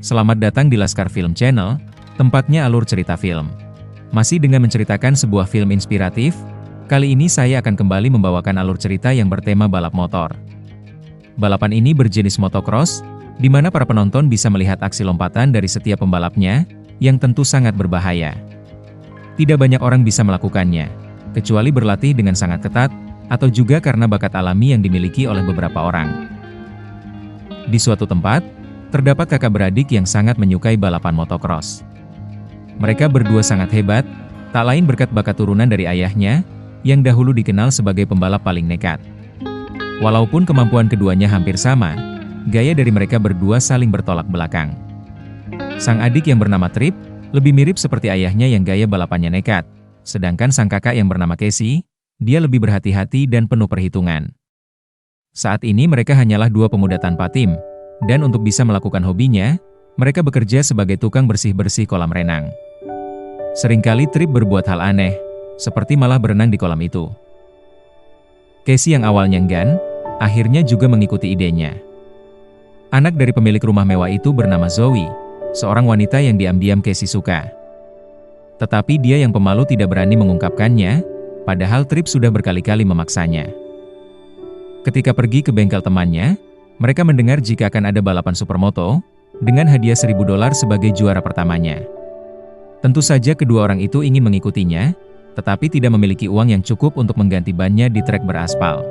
Selamat datang di Laskar Film Channel, tempatnya alur cerita film. Masih dengan menceritakan sebuah film inspiratif, kali ini saya akan kembali membawakan alur cerita yang bertema balap motor. Balapan ini berjenis motocross, di mana para penonton bisa melihat aksi lompatan dari setiap pembalapnya, yang tentu sangat berbahaya. Tidak banyak orang bisa melakukannya, kecuali berlatih dengan sangat ketat, atau juga karena bakat alami yang dimiliki oleh beberapa orang. Di suatu tempat, terdapat kakak beradik yang sangat menyukai balapan motocross. Mereka berdua sangat hebat, tak lain berkat bakat turunan dari ayahnya, yang dahulu dikenal sebagai pembalap paling nekat. Walaupun kemampuan keduanya hampir sama, gaya dari mereka berdua saling bertolak belakang. Sang adik yang bernama Trip, lebih mirip seperti ayahnya yang gaya balapannya nekat, sedangkan sang kakak yang bernama Casey, dia lebih berhati-hati dan penuh perhitungan. Saat ini mereka hanyalah dua pemuda tanpa tim, dan untuk bisa melakukan hobinya, mereka bekerja sebagai tukang bersih-bersih kolam renang. Seringkali Trip berbuat hal aneh, seperti malah berenang di kolam itu. Casey yang awalnya enggan, akhirnya juga mengikuti idenya. Anak dari pemilik rumah mewah itu bernama Zoe, seorang wanita yang diam-diam Casey suka. Tetapi dia yang pemalu tidak berani mengungkapkannya, padahal Trip sudah berkali-kali memaksanya. Ketika pergi ke bengkel temannya, mereka mendengar jika akan ada balapan supermoto, dengan hadiah $1.000 sebagai juara pertamanya. Tentu saja kedua orang itu ingin mengikutinya, tetapi tidak memiliki uang yang cukup untuk mengganti bannya di trek beraspal.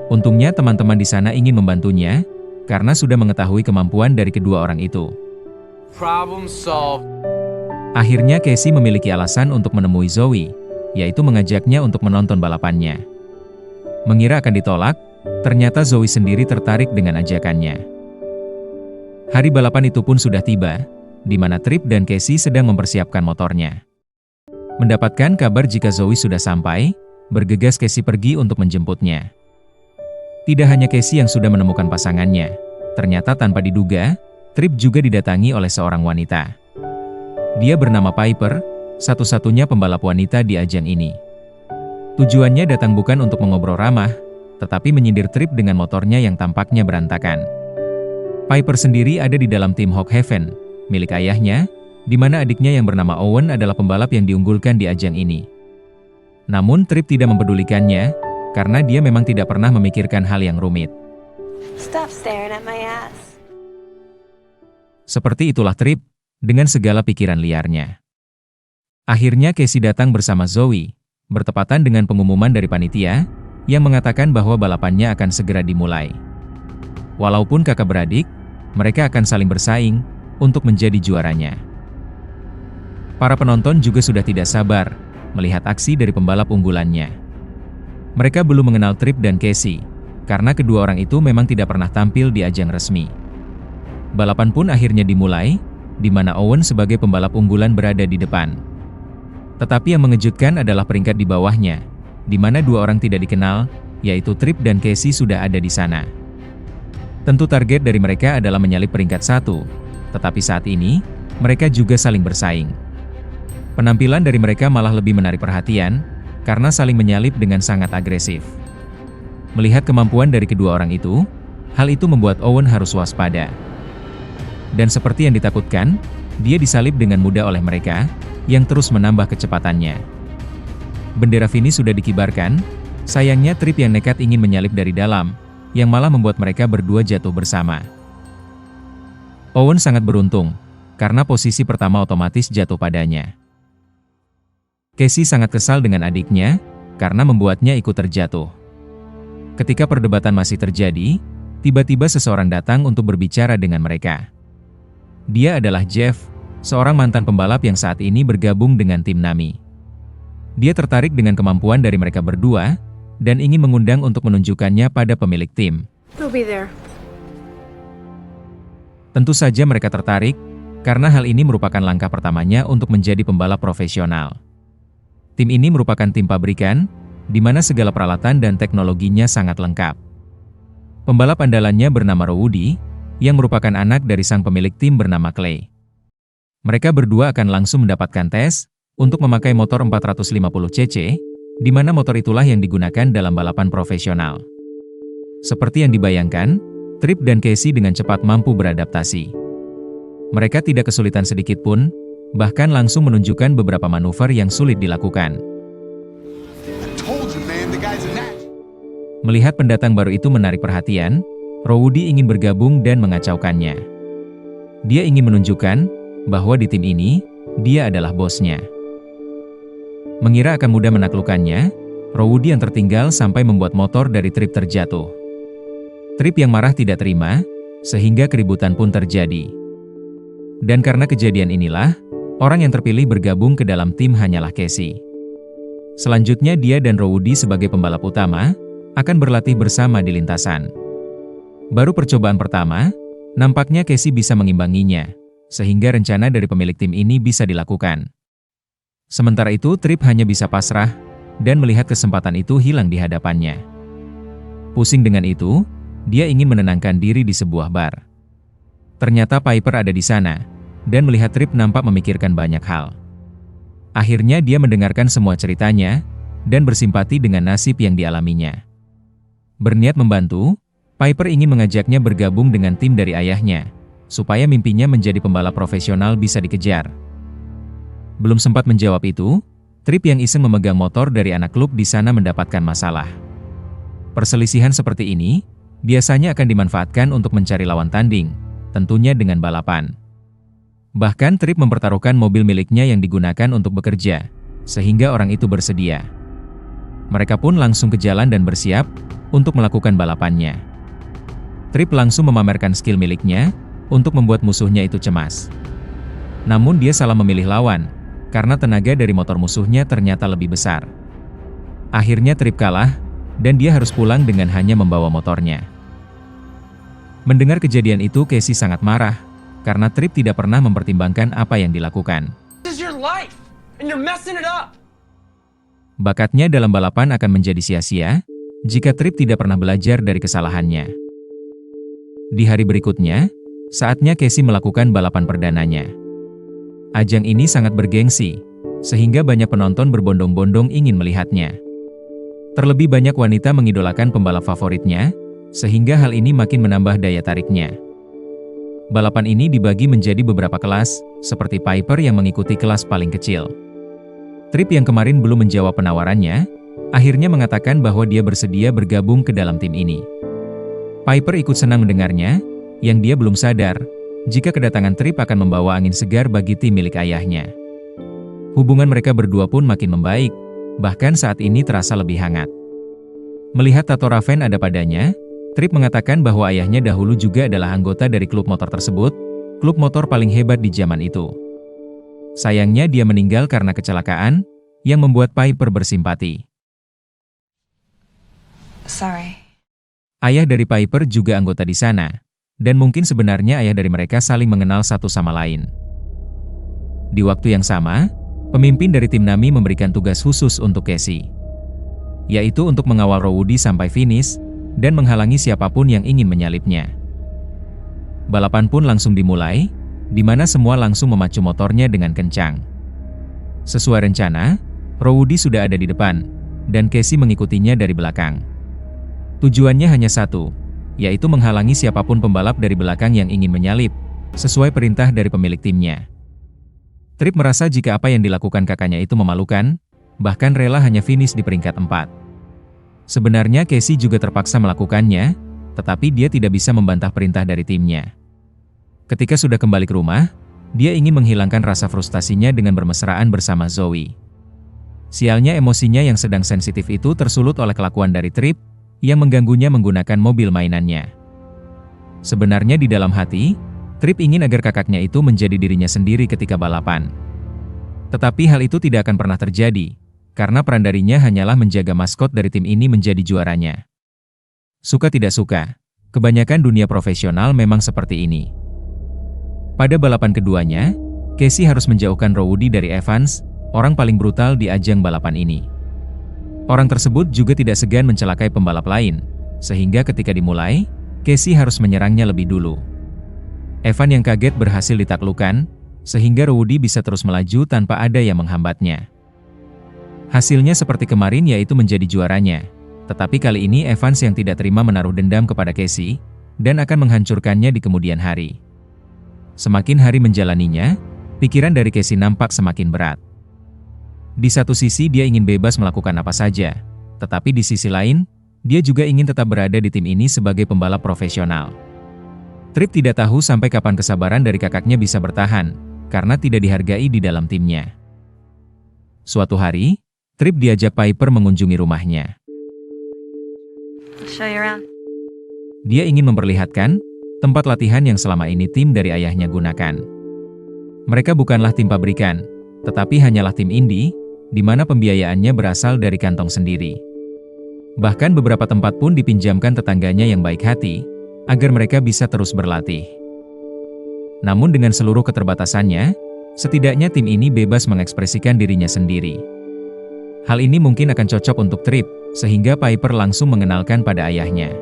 Untungnya teman-teman di sana ingin membantunya, karena sudah mengetahui kemampuan dari kedua orang itu. Problem solved. Akhirnya Casey memiliki alasan untuk menemui Zoe, yaitu mengajaknya untuk menonton balapannya. Mengira akan ditolak, ternyata Zoe sendiri tertarik dengan ajakannya. Hari balapan itu pun sudah tiba, di mana Trip dan Casey sedang mempersiapkan motornya. Mendapatkan kabar jika Zoe sudah sampai, bergegas Casey pergi untuk menjemputnya. Tidak hanya Casey yang sudah menemukan pasangannya, ternyata tanpa diduga, Trip juga didatangi oleh seorang wanita. Dia bernama Piper, satu-satunya pembalap wanita di ajang ini. Tujuannya datang bukan untuk mengobrol ramah, tetapi menyindir Trip dengan motornya yang tampaknya berantakan. Piper sendiri ada di dalam tim Hawk Heaven, milik ayahnya, di mana adiknya yang bernama Owen adalah pembalap yang diunggulkan di ajang ini. Namun Trip tidak mempedulikannya, karena dia memang tidak pernah memikirkan hal yang rumit. Stop staring at my ass. Seperti itulah Trip, dengan segala pikiran liarnya. Akhirnya Casey datang bersama Zoe, bertepatan dengan pengumuman dari panitia, yang mengatakan bahwa balapannya akan segera dimulai. Walaupun kakak beradik, mereka akan saling bersaing untuk menjadi juaranya. Para penonton juga sudah tidak sabar melihat aksi dari pembalap unggulannya. Mereka belum mengenal Trip dan Casey, karena kedua orang itu memang tidak pernah tampil di ajang resmi. Balapan pun akhirnya dimulai, di mana Owen sebagai pembalap unggulan berada di depan. Tetapi yang mengejutkan adalah peringkat di bawahnya, di mana dua orang tidak dikenal, yaitu Trip dan Casey sudah ada di sana. Tentu target dari mereka adalah menyalip peringkat 1, tetapi saat ini, mereka juga saling bersaing. Penampilan dari mereka malah lebih menarik perhatian, karena saling menyalip dengan sangat agresif. Melihat kemampuan dari kedua orang itu, hal itu membuat Owen harus waspada. Dan seperti yang ditakutkan, dia disalip dengan mudah oleh mereka, yang terus menambah kecepatannya. Bendera finish sudah dikibarkan, sayangnya Trip yang nekat ingin menyalip dari dalam, yang malah membuat mereka berdua jatuh bersama. Owen sangat beruntung, karena posisi pertama otomatis jatuh padanya. Casey sangat kesal dengan adiknya, karena membuatnya ikut terjatuh. Ketika perdebatan masih terjadi, tiba-tiba seseorang datang untuk berbicara dengan mereka. Dia adalah Jeff, seorang mantan pembalap yang saat ini bergabung dengan tim Nami. Dia tertarik dengan kemampuan dari mereka berdua, dan ingin mengundang untuk menunjukkannya pada pemilik tim. We'll be there. Tentu saja mereka tertarik, karena hal ini merupakan langkah pertamanya untuk menjadi pembalap profesional. Tim ini merupakan tim pabrikan, di mana segala peralatan dan teknologinya sangat lengkap. Pembalap andalannya bernama Rowdy, yang merupakan anak dari sang pemilik tim bernama Clay. Mereka berdua akan langsung mendapatkan tes untuk memakai motor 450 cc, di mana motor itulah yang digunakan dalam balapan profesional. Seperti yang dibayangkan, Trip dan Casey dengan cepat mampu beradaptasi. Mereka tidak kesulitan sedikit pun, bahkan langsung menunjukkan beberapa manuver yang sulit dilakukan. Melihat pendatang baru itu menarik perhatian, Rowdy ingin bergabung dan mengacaukannya. Dia ingin menunjukkan bahwa di tim ini, dia adalah bosnya. Mengira akan mudah menaklukkannya, Rowdy yang tertinggal sampai membuat motor dari Trip terjatuh. Trip yang marah tidak terima, sehingga keributan pun terjadi. Dan karena kejadian inilah, orang yang terpilih bergabung ke dalam tim hanyalah Casey. Selanjutnya dia dan Rowdy sebagai pembalap utama, akan berlatih bersama di lintasan. Baru percobaan pertama, nampaknya Casey bisa mengimbanginya, sehingga rencana dari pemilik tim ini bisa dilakukan. Sementara itu Trip hanya bisa pasrah, dan melihat kesempatan itu hilang di hadapannya. Pusing dengan itu, dia ingin menenangkan diri di sebuah bar. Ternyata Piper ada di sana, dan melihat Trip nampak memikirkan banyak hal. Akhirnya dia mendengarkan semua ceritanya, dan bersimpati dengan nasib yang dialaminya. Berniat membantu, Piper ingin mengajaknya bergabung dengan tim dari ayahnya, supaya mimpinya menjadi pembalap profesional bisa dikejar. Belum sempat menjawab itu, Trip yang iseng memegang motor dari anak klub di sana mendapatkan masalah. Perselisihan seperti ini, biasanya akan dimanfaatkan untuk mencari lawan tanding, tentunya dengan balapan. Bahkan Trip mempertaruhkan mobil miliknya yang digunakan untuk bekerja, sehingga orang itu bersedia. Mereka pun langsung ke jalan dan bersiap untuk melakukan balapannya. Trip langsung memamerkan skill miliknya untuk membuat musuhnya itu cemas. Namun dia salah memilih lawan, karena tenaga dari motor musuhnya ternyata lebih besar. Akhirnya Trip kalah, dan dia harus pulang dengan hanya membawa motornya. Mendengar kejadian itu Casey sangat marah, karena Trip tidak pernah mempertimbangkan apa yang dilakukan. This is your life, and you're messing it up. Bakatnya dalam balapan akan menjadi sia-sia, jika Trip tidak pernah belajar dari kesalahannya. Di hari berikutnya, saatnya Casey melakukan balapan perdananya. Ajang ini sangat bergengsi, sehingga banyak penonton berbondong-bondong ingin melihatnya. Terlebih banyak wanita mengidolakan pembalap favoritnya, sehingga hal ini makin menambah daya tariknya. Balapan ini dibagi menjadi beberapa kelas, seperti Piper yang mengikuti kelas paling kecil. Trip yang kemarin belum menjawab penawarannya, akhirnya mengatakan bahwa dia bersedia bergabung ke dalam tim ini. Piper ikut senang mendengarnya, yang dia belum sadar, jika kedatangan Trip akan membawa angin segar bagi tim milik ayahnya. Hubungan mereka berdua pun makin membaik, bahkan saat ini terasa lebih hangat. Melihat tato Raven ada padanya, Trip mengatakan bahwa ayahnya dahulu juga adalah anggota dari klub motor tersebut, klub motor paling hebat di zaman itu. Sayangnya dia meninggal karena kecelakaan, yang membuat Piper bersimpati. Sorry. Ayah dari Piper juga anggota di sana, dan mungkin sebenarnya ayah dari mereka saling mengenal satu sama lain. Di waktu yang sama, pemimpin dari tim Nami memberikan tugas khusus untuk Casey, yaitu untuk mengawal Rowdy sampai finish, dan menghalangi siapapun yang ingin menyalipnya. Balapan pun langsung dimulai, di mana semua langsung memacu motornya dengan kencang. Sesuai rencana, Rowdy sudah ada di depan, dan Casey mengikutinya dari belakang. Tujuannya hanya satu, yaitu menghalangi siapapun pembalap dari belakang yang ingin menyalip, sesuai perintah dari pemilik timnya. Trip merasa jika apa yang dilakukan kakaknya itu memalukan, bahkan rela hanya finish di peringkat 4. Sebenarnya Casey juga terpaksa melakukannya, tetapi dia tidak bisa membantah perintah dari timnya. Ketika sudah kembali ke rumah, dia ingin menghilangkan rasa frustasinya dengan bermesraan bersama Zoe. Sialnya emosinya yang sedang sensitif itu tersulut oleh kelakuan dari Trip, yang mengganggunya menggunakan mobil mainannya. Sebenarnya di dalam hati, Trip ingin agar kakaknya itu menjadi dirinya sendiri ketika balapan. Tetapi hal itu tidak akan pernah terjadi, karena peran darinya hanyalah menjaga maskot dari tim ini menjadi juaranya. Suka tidak suka, kebanyakan dunia profesional memang seperti ini. Pada balapan keduanya, Casey harus menjauhkan Rowdy dari Evans, orang paling brutal di ajang balapan ini. Orang tersebut juga tidak segan mencelakai pembalap lain, sehingga ketika dimulai, Casey harus menyerangnya lebih dulu. Evan yang kaget berhasil ditaklukkan, sehingga Rowdy bisa terus melaju tanpa ada yang menghambatnya. Hasilnya seperti kemarin, yaitu menjadi juaranya. Tetapi kali ini Evans yang tidak terima menaruh dendam kepada Casey, dan akan menghancurkannya di kemudian hari. Semakin hari menjalaninya, pikiran dari Casey nampak semakin berat. Di satu sisi dia ingin bebas melakukan apa saja, tetapi di sisi lain, dia juga ingin tetap berada di tim ini sebagai pembalap profesional. Tripp tidak tahu sampai kapan kesabaran dari kakaknya bisa bertahan, karena tidak dihargai di dalam timnya. Suatu hari, Tripp diajak Piper mengunjungi rumahnya. I'll show you around. Dia ingin memperlihatkan tempat latihan yang selama ini tim dari ayahnya gunakan. Mereka bukanlah tim pabrikan, tetapi hanyalah tim indie, di mana pembiayaannya berasal dari kantong sendiri. Bahkan beberapa tempat pun dipinjamkan tetangganya yang baik hati, agar mereka bisa terus berlatih. Namun dengan seluruh keterbatasannya, setidaknya tim ini bebas mengekspresikan dirinya sendiri. Hal ini mungkin akan cocok untuk Tripp, sehingga Piper langsung mengenalkan pada ayahnya.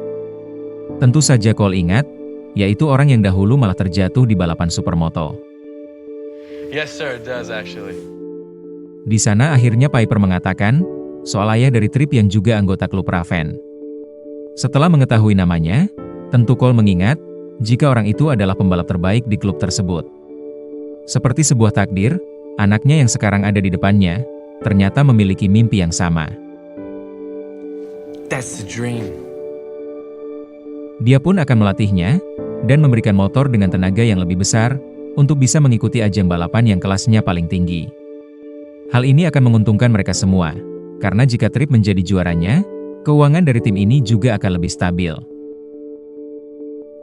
Tentu saja Cole ingat, yaitu orang yang dahulu malah terjatuh di balapan supermoto. Yes, sir, it does actually. Di sana akhirnya Piper mengatakan, soal ayah dari Tripp yang juga anggota klub Raven. Setelah mengetahui namanya, tentu Cole mengingat, jika orang itu adalah pembalap terbaik di klub tersebut. Seperti sebuah takdir, anaknya yang sekarang ada di depannya, ternyata memiliki mimpi yang sama. That's the dream. Dia pun akan melatihnya, dan memberikan motor dengan tenaga yang lebih besar, untuk bisa mengikuti ajang balapan yang kelasnya paling tinggi. Hal ini akan menguntungkan mereka semua, karena jika Tripp menjadi juaranya, keuangan dari tim ini juga akan lebih stabil.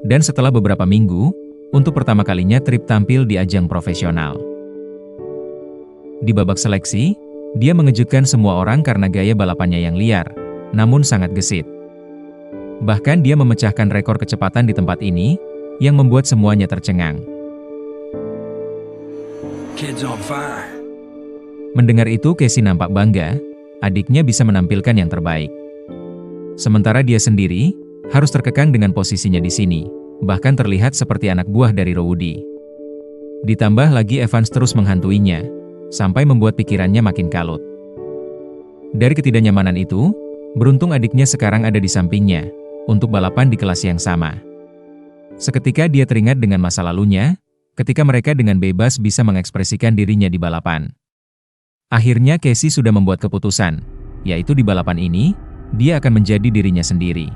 Dan setelah beberapa minggu, untuk pertama kalinya Tripp tampil di ajang profesional. Di babak seleksi, dia mengejutkan semua orang karena gaya balapannya yang liar, namun sangat gesit. Bahkan dia memecahkan rekor kecepatan di tempat ini, yang membuat semuanya tercengang. Kid's on fire. Mendengar itu Casey nampak bangga, adiknya bisa menampilkan yang terbaik. Sementara dia sendiri, harus terkekang dengan posisinya di sini, bahkan terlihat seperti anak buah dari Rowdy. Ditambah lagi Evans terus menghantuinya, sampai membuat pikirannya makin kalut. Dari ketidaknyamanan itu, beruntung adiknya sekarang ada di sampingnya, untuk balapan di kelas yang sama. Seketika dia teringat dengan masa lalunya, ketika mereka dengan bebas bisa mengekspresikan dirinya di balapan. Akhirnya Casey sudah membuat keputusan, yaitu di balapan ini, dia akan menjadi dirinya sendiri.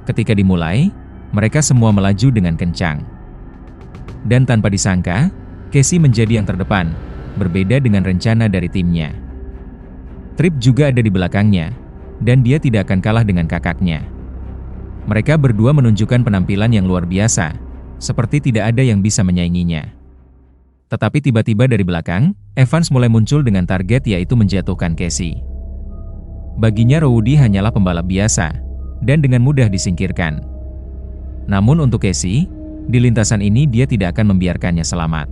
Ketika dimulai, mereka semua melaju dengan kencang. Dan tanpa disangka, Casey menjadi yang terdepan, berbeda dengan rencana dari timnya. Tripp juga ada di belakangnya, dan dia tidak akan kalah dengan kakaknya. Mereka berdua menunjukkan penampilan yang luar biasa, seperti tidak ada yang bisa menyainginya. Tetapi tiba-tiba dari belakang, Evans mulai muncul dengan target yaitu menjatuhkan Casey. Baginya Rowdy hanyalah pembalap biasa, dan dengan mudah disingkirkan. Namun untuk Casey, di lintasan ini dia tidak akan membiarkannya selamat.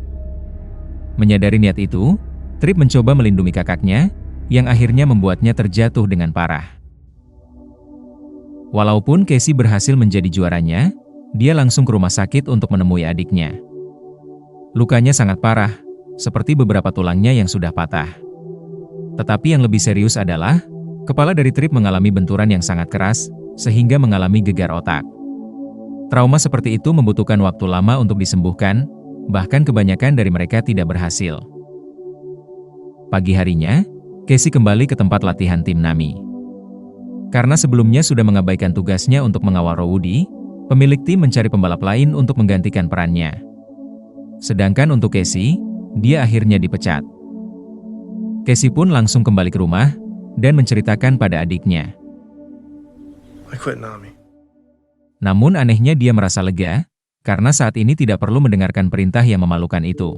Menyadari niat itu, Tripp mencoba melindungi kakaknya, yang akhirnya membuatnya terjatuh dengan parah. Walaupun Casey berhasil menjadi juaranya, dia langsung ke rumah sakit untuk menemui adiknya. Lukanya sangat parah, seperti beberapa tulangnya yang sudah patah. Tetapi yang lebih serius adalah, kepala dari Tripp mengalami benturan yang sangat keras, sehingga mengalami gegar otak. Trauma seperti itu membutuhkan waktu lama untuk disembuhkan, bahkan kebanyakan dari mereka tidak berhasil. Pagi harinya, Casey kembali ke tempat latihan tim Nami. Karena sebelumnya sudah mengabaikan tugasnya untuk mengawal Rowdy, pemilik tim mencari pembalap lain untuk menggantikan perannya. Sedangkan untuk Casey, dia akhirnya dipecat. Casey pun langsung kembali ke rumah, dan menceritakan pada adiknya. I quit Nami. Namun anehnya dia merasa lega, karena saat ini tidak perlu mendengarkan perintah yang memalukan itu.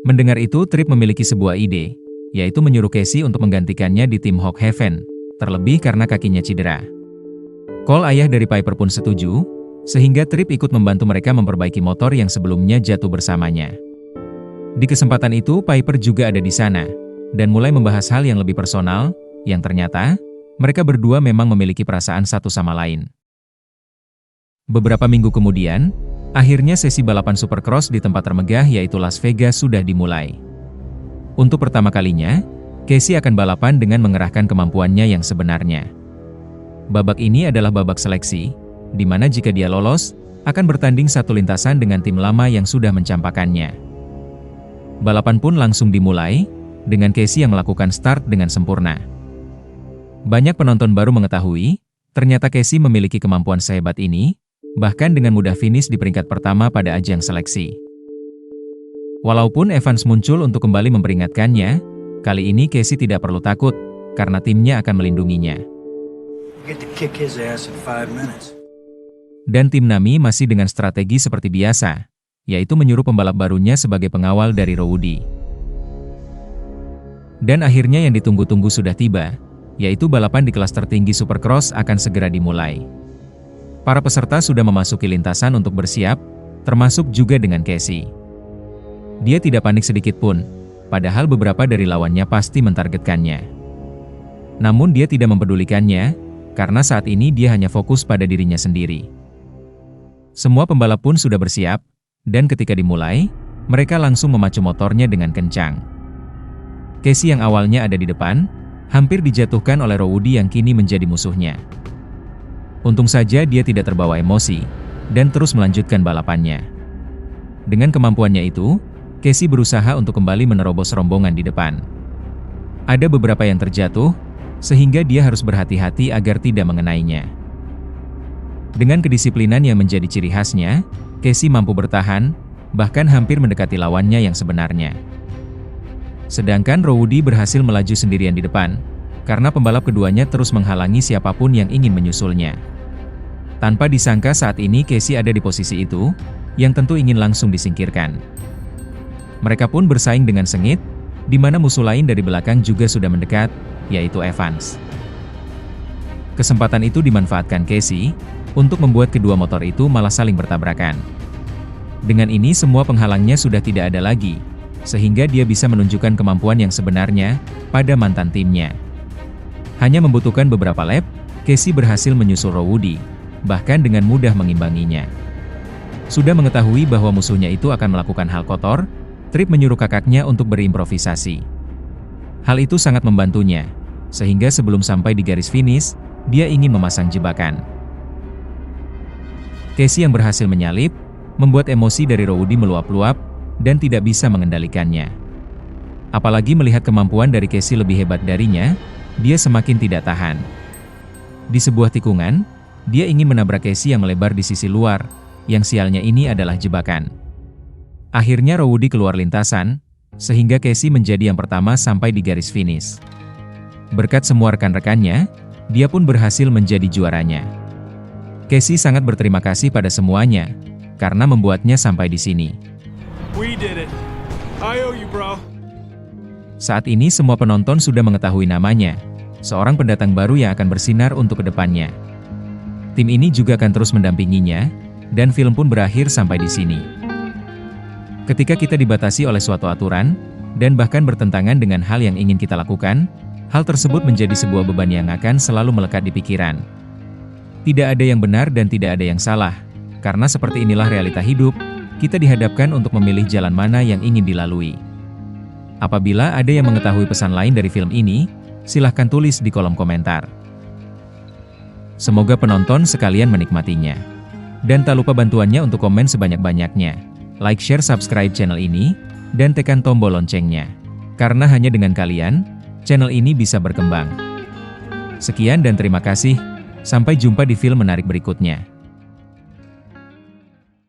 Mendengar itu Tripp memiliki sebuah ide, yaitu menyuruh Casey untuk menggantikannya di tim Hawk Heaven, terlebih karena kakinya cedera. Cole ayah dari Piper pun setuju, sehingga Tripp ikut membantu mereka memperbaiki motor yang sebelumnya jatuh bersamanya. Di kesempatan itu Piper juga ada di sana, dan mulai membahas hal yang lebih personal, yang ternyata, mereka berdua memang memiliki perasaan satu sama lain. Beberapa minggu kemudian, akhirnya sesi balapan Supercross di tempat termegah yaitu Las Vegas sudah dimulai. Untuk pertama kalinya, Casey akan balapan dengan mengerahkan kemampuannya yang sebenarnya. Babak ini adalah babak seleksi, di mana jika dia lolos, akan bertanding satu lintasan dengan tim lama yang sudah mencampakkannya. Balapan pun langsung dimulai, dengan Casey yang melakukan start dengan sempurna. Banyak penonton baru mengetahui, ternyata Casey memiliki kemampuan sehebat ini, bahkan dengan mudah finish di peringkat pertama pada ajang seleksi. Walaupun Evans muncul untuk kembali memperingatkannya, kali ini Casey tidak perlu takut, karena timnya akan melindunginya. Dan tim Nami masih dengan strategi seperti biasa, yaitu menyuruh pembalap barunya sebagai pengawal dari Rowdy. Dan akhirnya yang ditunggu-tunggu sudah tiba, yaitu balapan di kelas tertinggi Supercross akan segera dimulai. Para peserta sudah memasuki lintasan untuk bersiap, termasuk juga dengan Casey. Dia tidak panik sedikit pun, padahal beberapa dari lawannya pasti mentargetkannya. Namun dia tidak mempedulikannya, karena saat ini dia hanya fokus pada dirinya sendiri. Semua pembalap pun sudah bersiap, dan ketika dimulai, mereka langsung memacu motornya dengan kencang. Casey yang awalnya ada di depan, hampir dijatuhkan oleh Rowdy yang kini menjadi musuhnya. Untung saja dia tidak terbawa emosi, dan terus melanjutkan balapannya. Dengan kemampuannya itu, Casey berusaha untuk kembali menerobos rombongan di depan. Ada beberapa yang terjatuh, sehingga dia harus berhati-hati agar tidak mengenainya. Dengan kedisiplinan yang menjadi ciri khasnya, Casey mampu bertahan, bahkan hampir mendekati lawannya yang sebenarnya. Sedangkan Rowdy berhasil melaju sendirian di depan, karena pembalap keduanya terus menghalangi siapapun yang ingin menyusulnya. Tanpa disangka saat ini Casey ada di posisi itu, yang tentu ingin langsung disingkirkan. Mereka pun bersaing dengan sengit, di mana musuh lain dari belakang juga sudah mendekat, yaitu Evans. Kesempatan itu dimanfaatkan Casey, untuk membuat kedua motor itu malah saling bertabrakan. Dengan ini semua penghalangnya sudah tidak ada lagi, sehingga dia bisa menunjukkan kemampuan yang sebenarnya pada mantan timnya. Hanya membutuhkan beberapa lap, Casey berhasil menyusul Rowdy, bahkan dengan mudah mengimbanginya. Sudah mengetahui bahwa musuhnya itu akan melakukan hal kotor, Tripp menyuruh kakaknya untuk berimprovisasi. Hal itu sangat membantunya, sehingga sebelum sampai di garis finish, dia ingin memasang jebakan. Casey yang berhasil menyalip, membuat emosi dari Rowdy meluap-luap, dan tidak bisa mengendalikannya. Apalagi melihat kemampuan dari Casey lebih hebat darinya, dia semakin tidak tahan. Di sebuah tikungan, dia ingin menabrak Casey yang melebar di sisi luar, yang sialnya ini adalah jebakan. Akhirnya Rowdy keluar lintasan, sehingga Casey menjadi yang pertama sampai di garis finish. Berkat semua rekan-rekannya, dia pun berhasil menjadi juaranya. Casey sangat berterima kasih pada semuanya, karena membuatnya sampai di sini. We did it. I owe you, bro. Saat ini semua penonton sudah mengetahui namanya, seorang pendatang baru yang akan bersinar untuk kedepannya. Tim ini juga akan terus mendampinginya, dan film pun berakhir sampai di sini. Ketika kita dibatasi oleh suatu aturan, dan bahkan bertentangan dengan hal yang ingin kita lakukan, hal tersebut menjadi sebuah beban yang akan selalu melekat di pikiran. Tidak ada yang benar dan tidak ada yang salah, karena seperti inilah realita hidup, kita dihadapkan untuk memilih jalan mana yang ingin dilalui. Apabila ada yang mengetahui pesan lain dari film ini, silahkan tulis di kolom komentar. Semoga penonton sekalian menikmatinya. Dan tak lupa bantuannya untuk komen sebanyak-banyaknya. Like, share, subscribe channel ini, dan tekan tombol loncengnya. Karena hanya dengan kalian, channel ini bisa berkembang. Sekian dan terima kasih. Sampai jumpa di film menarik berikutnya.